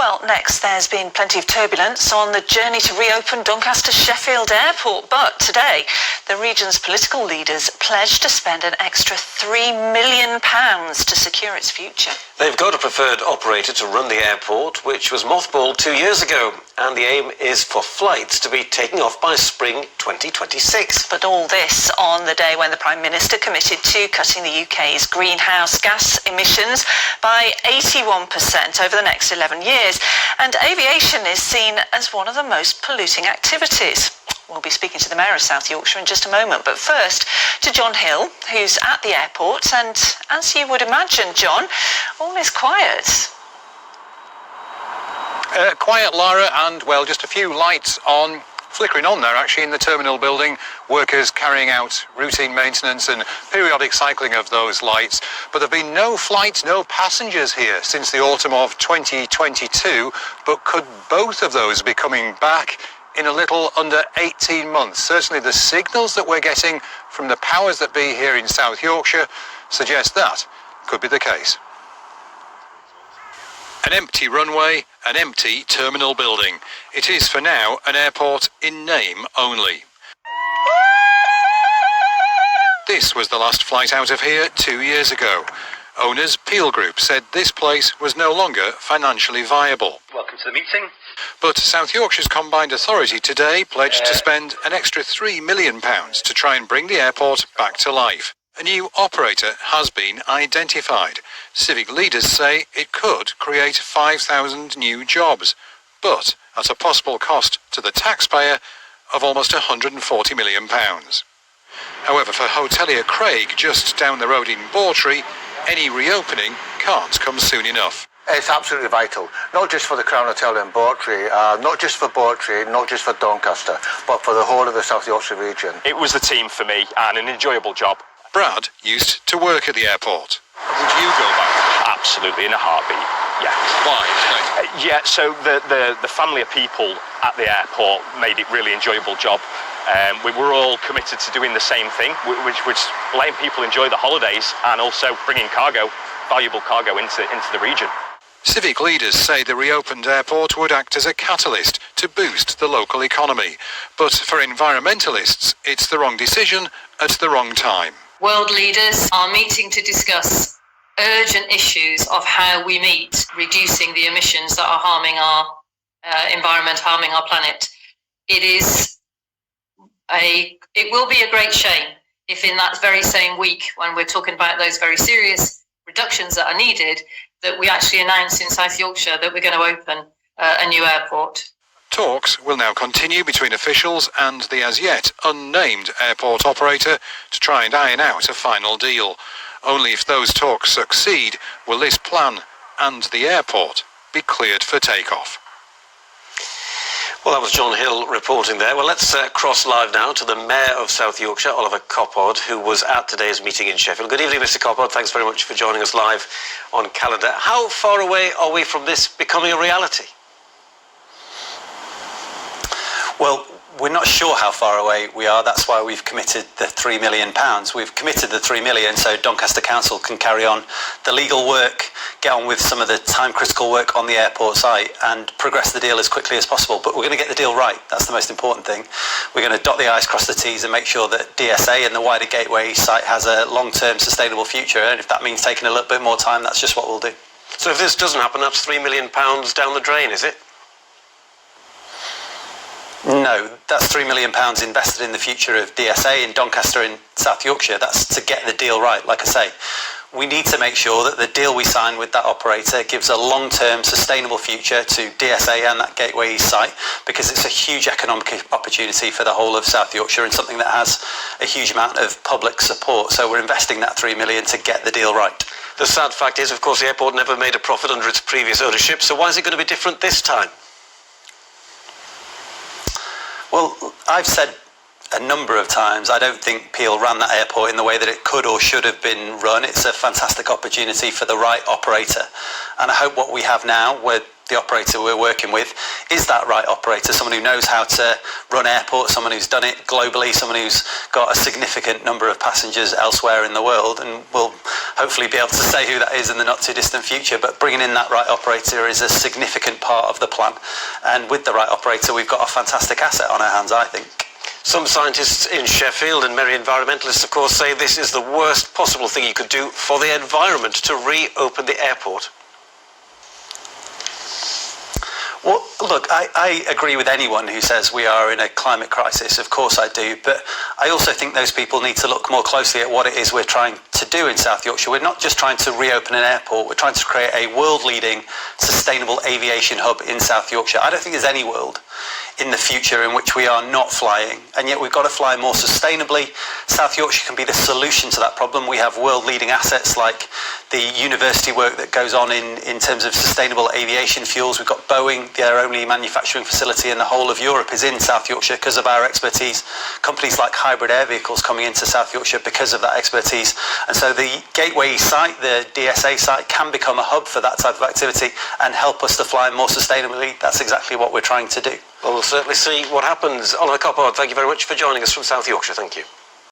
Well, next, there's been plenty of turbulence on the journey to reopen Doncaster Sheffield Airport, but today the region's political leaders pledged to spend an extra £3 million to secure its future. They've got a preferred operator to run the airport, which was mothballed 2 years ago, and the aim is for flights to be taking off by spring 2026. But all this on the day when the Prime Minister committed to cutting the UK's greenhouse gas emissions by 81% over the next 11 years. And aviation is seen as one of the most polluting activities. We'll be speaking to the Mayor of South Yorkshire in just a moment. But first, to John Hill, who's at the airport. And as you would imagine, John, all is quiet. Quiet, Lara, and, well, just a few lights on. Flickering on there, actually, in the terminal building. Workers carrying out routine maintenance and periodic cycling of those lights. But there have been no flights, no passengers here since the autumn of 2022. But could both of those be coming back in a little under 18 months? Certainly the signals that we're getting from the powers that be here in South Yorkshire suggest that could be the case. An empty runway, an empty terminal building. It is for now an airport in name only. This was the last flight out of here 2 years ago. Owners Peel Group said this place was no longer financially viable. Welcome to the meeting. But South Yorkshire's Combined Authority today pledged to spend an extra £3 million to try and bring the airport back to life. A new operator has been identified. Civic leaders say it could create 5,000 new jobs, but at a possible cost to the taxpayer of almost £140 million. However, for hotelier Craig, just down the road in Bawtry, any reopening can't come soon enough. It's absolutely vital, not just for the Crown Hotel in Bawtry, not just for Bawtry, not just for Doncaster, but for the whole of the South Yorkshire region. It was the team for me and an enjoyable job. Brad used to work at the airport. Would you go back? Absolutely, in a heartbeat, yeah. Why? Yeah, so the family of people at the airport made it really enjoyable job. We were all committed to doing the same thing, which was letting people enjoy the holidays and also bringing cargo, valuable cargo into the region. Civic leaders say the reopened airport would act as a catalyst to boost the local economy. But for environmentalists, it's the wrong decision at the wrong time. World leaders are meeting to discuss urgent issues of how we meet reducing the emissions that are harming our environment, harming our planet. It will be a great shame if in that very same week, when we're talking about those very serious reductions that are needed, that we actually announce in South Yorkshire that we're going to open a new airport. Talks will now continue between officials and the as yet unnamed airport operator to try and iron out a final deal. Only if those talks succeed will this plan and the airport be cleared for takeoff. Well, that was John Hill reporting there. Well, let's cross live now to the Mayor of South Yorkshire, Oliver Coppard, who was at today's meeting in Sheffield. Good evening, Mr. Coppard. Thanks very much for joining us live on Calendar. How far away are we from this becoming a reality? Well, we're not sure how far away we are. That's why we've committed the £3 million. We've committed the £3 million so Doncaster Council can carry on the legal work, get on with some of the time-critical work on the airport site and progress the deal as quickly as possible. But we're going to get the deal right. That's the most important thing. We're going to dot the I's, cross the T's and make sure that DSA and the wider Gateway site has a long-term sustainable future. And if that means taking a little bit more time, that's just what we'll do. So if this doesn't happen, that's £3 million down the drain, is it? No, that's £3 million invested in the future of DSA in Doncaster in South Yorkshire. That's to get the deal right, like I say. We need to make sure that the deal we sign with that operator gives a long-term sustainable future to DSA and that Gateway East site, because it's a huge economic opportunity for the whole of South Yorkshire and something that has a huge amount of public support. So we're investing that £3 million to get the deal right. The sad fact is, of course, the airport never made a profit under its previous ownership, so why is it going to be different this time? Well, I've said a number of times, I don't think Peel ran that airport in the way that it could or should have been run. It's a fantastic opportunity for the right operator. And I hope what we have now, where the operator we're working with is that right operator, someone who knows how to run airports, someone who's done it globally, someone who's got a significant number of passengers elsewhere in the world, and we'll hopefully be able to say who that is in the not too distant future. But bringing in that right operator is a significant part of the plan, and with the right operator we've got a fantastic asset on our hands, I think. Some scientists in Sheffield and many environmentalists, of course, say this is the worst possible thing you could do for the environment, to reopen the airport. Well, look, I agree with anyone who says we are in a climate crisis. Of course I do. But I also think those people need to look more closely at what it is we're trying to do in South Yorkshire. We're not just trying to reopen an airport. We're trying to create a world-leading sustainable aviation hub in South Yorkshire. I don't think there's any world in the future in which we are not flying, and yet we've got to fly more sustainably. South Yorkshire can be the solution to that problem. We have world-leading assets like the university work that goes on in terms of sustainable aviation fuels. We've got Boeing, their only manufacturing facility in the whole of Europe is in South Yorkshire because of our expertise. Companies like Hybrid Air Vehicles coming into South Yorkshire because of that expertise. And so the Gateway site, the DSA site, can become a hub for that type of activity and help us to fly more sustainably. That's exactly what we're trying to do. Well, we'll certainly see what happens. Oliver Coppard, thank you very much for joining us from South Yorkshire. Thank you.